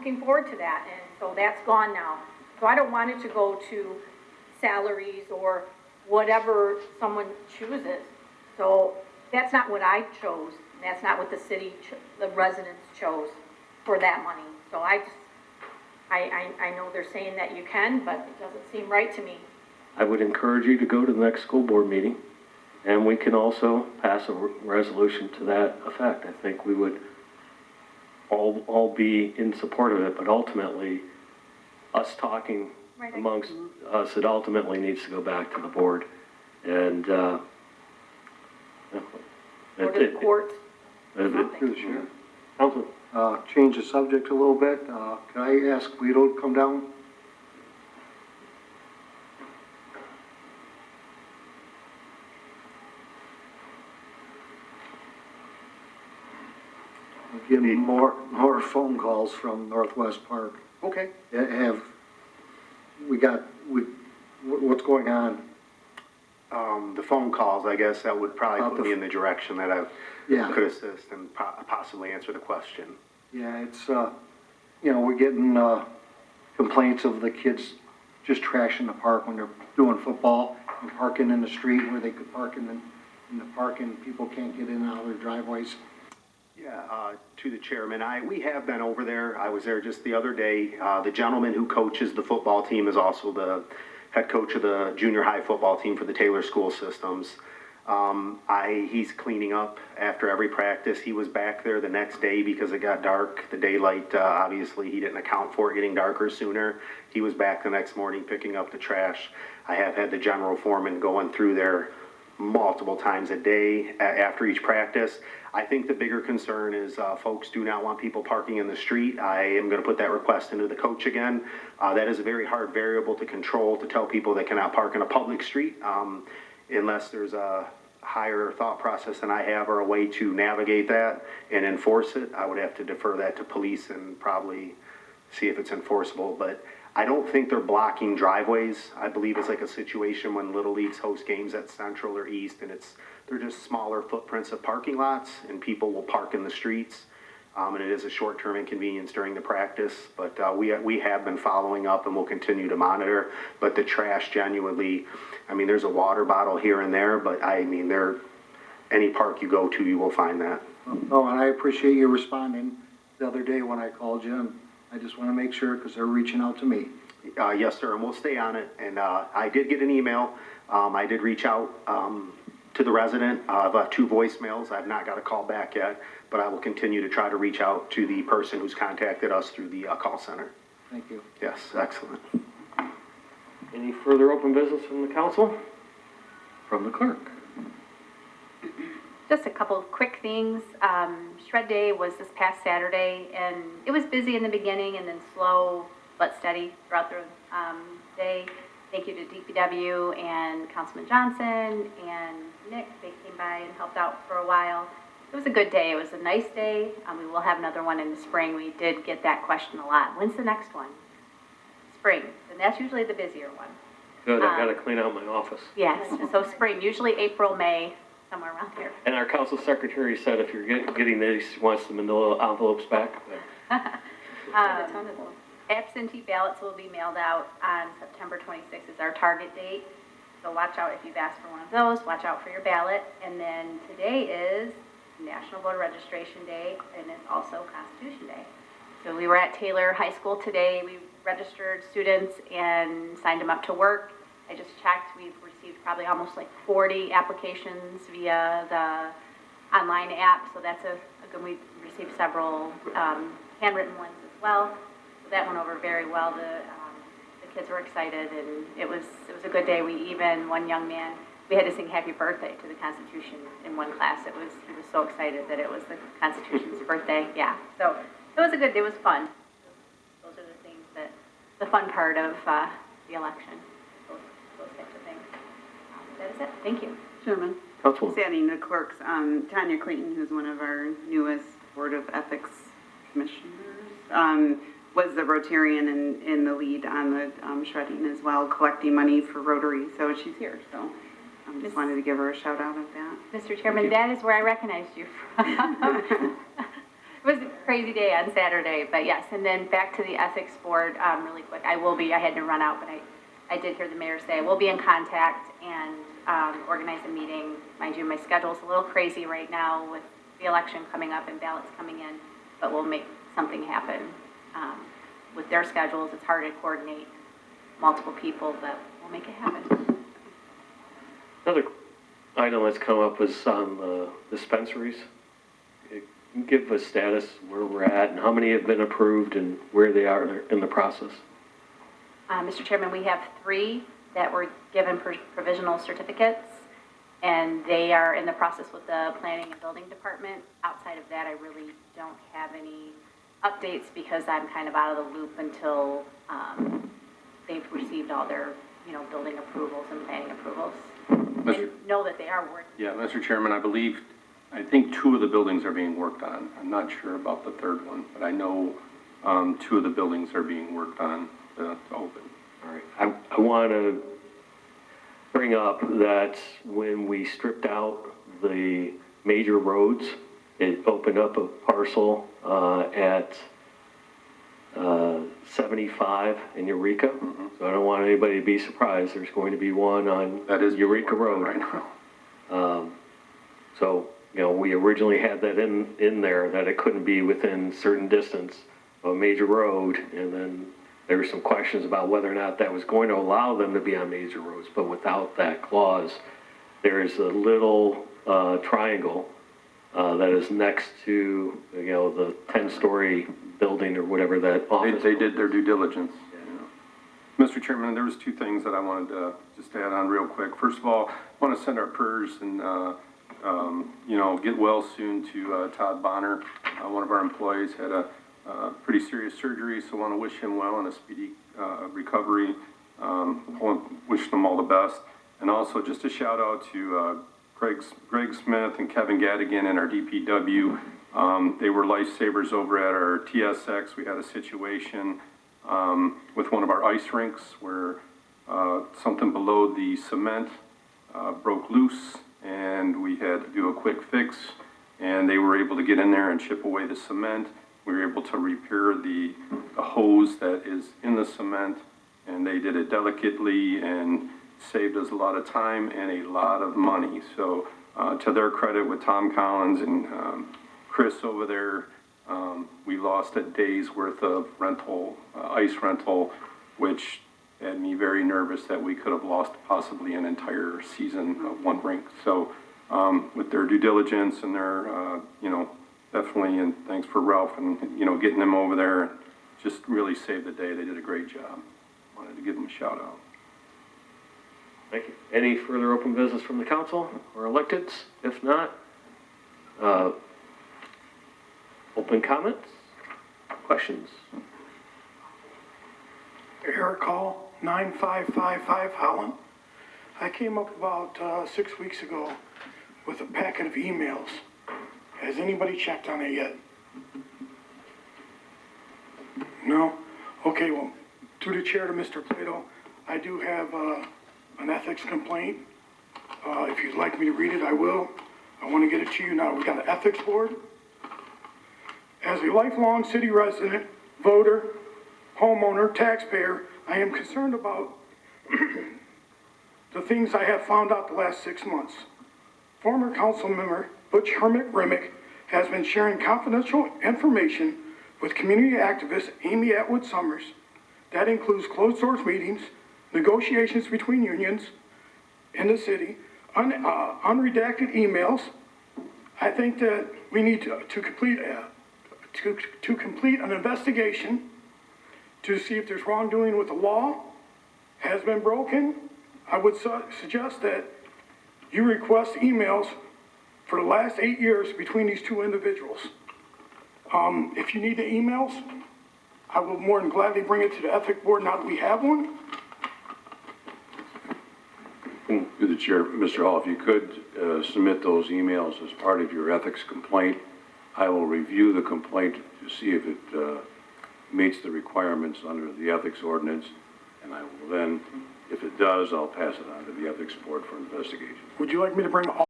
looking forward to that, and so that's gone now. So I don't want it to go to salaries or whatever someone chooses. So that's not what I chose, and that's not what the city, the residents chose for that money. So I know they're saying that you can, but it doesn't seem right to me. I would encourage you to go to the next school board meeting, and we can also pass a resolution to that effect. I think we would all be in support of it, but ultimately, us talking Right. amongst us, it ultimately needs to go back to the board. And, Or to the courts. Council, Through the chair. Change the subject a little bit. Can I ask Guido to come down? I'm getting more phone calls from Northwest Park. Okay. What's going on? The phone calls, I guess, that would probably About put the me in the direction that I Yeah. could assist and possibly answer the question. Yeah, it's, we're getting, complaints of the kids just trashing the park when they're doing football and parking in the street where they could park in the park and people can't get in and out of their driveways. Yeah, to the chairman, we have been over there. I was there just the other day. The gentleman who coaches the football team is also the head coach of the junior high football team for the Taylor School Systems. He's cleaning up after every practice. He was back there the next day because it got dark. The daylight, obviously, he didn't account for it getting darker sooner. He was back the next morning picking up the trash. I have had the general foreman going through there multiple times a day after each practice. I think the bigger concern is folks do not want people parking in the street. I am going to put that request into the coach again. That is a very hard variable to control, to tell people they cannot park in a public street unless there's a higher thought process than I have or a way to navigate that and enforce it. I would have to defer that to police and probably see if it's enforceable. But I don't think they're blocking driveways. I believe it's like a situation when Little Leagues host games at Central or East, and they're just smaller footprints of parking lots, and people will park in the streets. And it is a short-term inconvenience during the practice, but we have been following up and we'll continue to monitor. But the trash genuinely, I mean, there's a water bottle here and there, but I mean, any park you go to, you will find that. Oh, and I appreciate you responding the other day when I called you, and I just want to make sure, because they're reaching out to me. Yes, sir, and we'll stay on it. And I did get an email. I did reach out to the resident. I've left 2 voicemails. I've not got a call back yet, but I will continue to try to reach out to the person who's contacted us through the call center. Thank you. Yes, excellent. any further open business from the council? From the clerk? Just a couple of quick things. Shred Day was this past Saturday, and it was busy in the beginning and then slow but steady throughout the day. Thank you to DPW and Councilman Johnson and Nick. They came by and helped out for a while. It was a good day. It was a nice day. We will have another one in the spring. We did get that question a lot. When's the next one? Spring. And that's usually the busier one. Good, I gotta clean out my office. Yes, so spring, usually April, May, somewhere around here. And our council secretary said if you're getting these, he wants the manila envelopes back. Absentee ballots will be mailed out on September 26th is our target date. So watch out if you've asked for one of those, watch out for your ballot. And then today is National Voter Registration Day, and it's also Constitution Day. So we were at Taylor High School today. We registered students and signed them up to work. I just checked, we've received probably almost like 40 applications via the online app. So that's a good, we've received several handwritten ones as well. So that went over very well. The kids were excited, and it was a good day. One young man, we had to sing happy birthday to the Constitution in one class. He was so excited that it was the Constitution's birthday. Yeah, so it was it was fun. Those are the things the fun part of the election, those types of things. That is it. Thank you. Chairman, Councilwoman. standing the clerks, Tanya Clayton, who's one of our newest Board of Ethics commissioners, was the Rotarian in the lead on the shredding as well, collecting money for Rotary, so she's here, so I just wanted to give her a shout out of that. Mr. Chairman, that is where I recognized you from. was a crazy day on Saturday, but yes, and then back to the ethics board, really quick. I had to run out, but I did hear the mayor say, we'll be in contact and, organize a meeting. Mind you, my schedule's a little crazy right now with the election coming up and ballots coming in, but we'll make something happen. With their schedules, it's hard to coordinate multiple people, but we'll make it happen. Another item that's come up is on the dispensaries. Can you give a status where we're at and how many have been approved and where they are in the process? Mr. Chairman, we have 3 that were given provisional certificates, and they are in the process with the planning and building department. Outside of that, I really don't have any updates because I'm kind of out of the loop until they've received all their, building approvals and planning approvals. And know that they are working. Yeah, Mr. Chairman, I think 2 of the buildings are being worked on. I'm not sure about the 3rd one, but I know 2 of the buildings are being worked on to open. All right. I want to bring up that when we stripped out the major roads, it opened up a parcel at 75 in Eureka. So I don't want anybody to be surprised. There's going to be one on That is Eureka Road. right now. So, we originally had that in there, that it couldn't be within certain distance of a major road, and then there were some questions about whether or not that was going to allow them to be on major roads, but without that clause, there's a little triangle that is next to, the 10-story building or whatever that office. They did their due diligence. Mr. Chairman, there was 2 things that I wanted to just add on real quick. First of all, I want to send our prayers and, get well soon to Todd Bonner. One of our employees had a pretty serious surgery, so I want to wish him well and a speedy recovery. Wish them all the best. And also just a shout out to Greg Smith and Kevin Gadigan and our DPW. They were lifesavers over at our TSX. We had a situation with one of our ice rinks where something below the cement broke loose, and we had to do a quick fix, and they were able to get in there and chip away the cement. We were able to repair the hose that is in the cement, and they did it delicately and saved us a lot of time and a lot of money. So to their credit, with Tom Collins and Chris over there, we lost a day's worth of rental, ice rental, which had me very nervous that we could have lost possibly an entire season of one rink. So with their due diligence and their, definitely, and thanks for Ralph and, getting them over there, just really saved the day. They did a great job. Wanted to give them a shout out. Thank you. Any further open business from the council or electeds? If not, open comments, questions? Eric Hall, 9555 Holland. I came up about 6 weeks ago with a packet of emails. Has anybody checked on it yet? No? Okay, well, through the chair to Mr. Plato, I do have an ethics complaint. If you'd like me to read it, I will. I want to get it to you now. We got an ethics board. As a lifelong city resident, voter, homeowner, taxpayer, I am concerned about the things I have found out the last 6 months. Former council member Butch Hermit Remick has been sharing confidential information with community activist Amy Atwood Summers. That includes closed source meetings, negotiations between unions in the city, unredacted emails. I think that we need to complete an investigation to see if there's wrongdoing with the law has been broken. I would suggest that you request emails for the last 8 years between these 2 individuals. If you need the emails, I will more than gladly bring it to the ethics board now that we have one. Through the chair, Mr. Hall, if you could submit those emails as part of your ethics complaint, I will review the complaint to see if it meets the requirements under the ethics ordinance, and I will then, if it does, I'll pass it on to the ethics board for investigation. Would you like me to bring all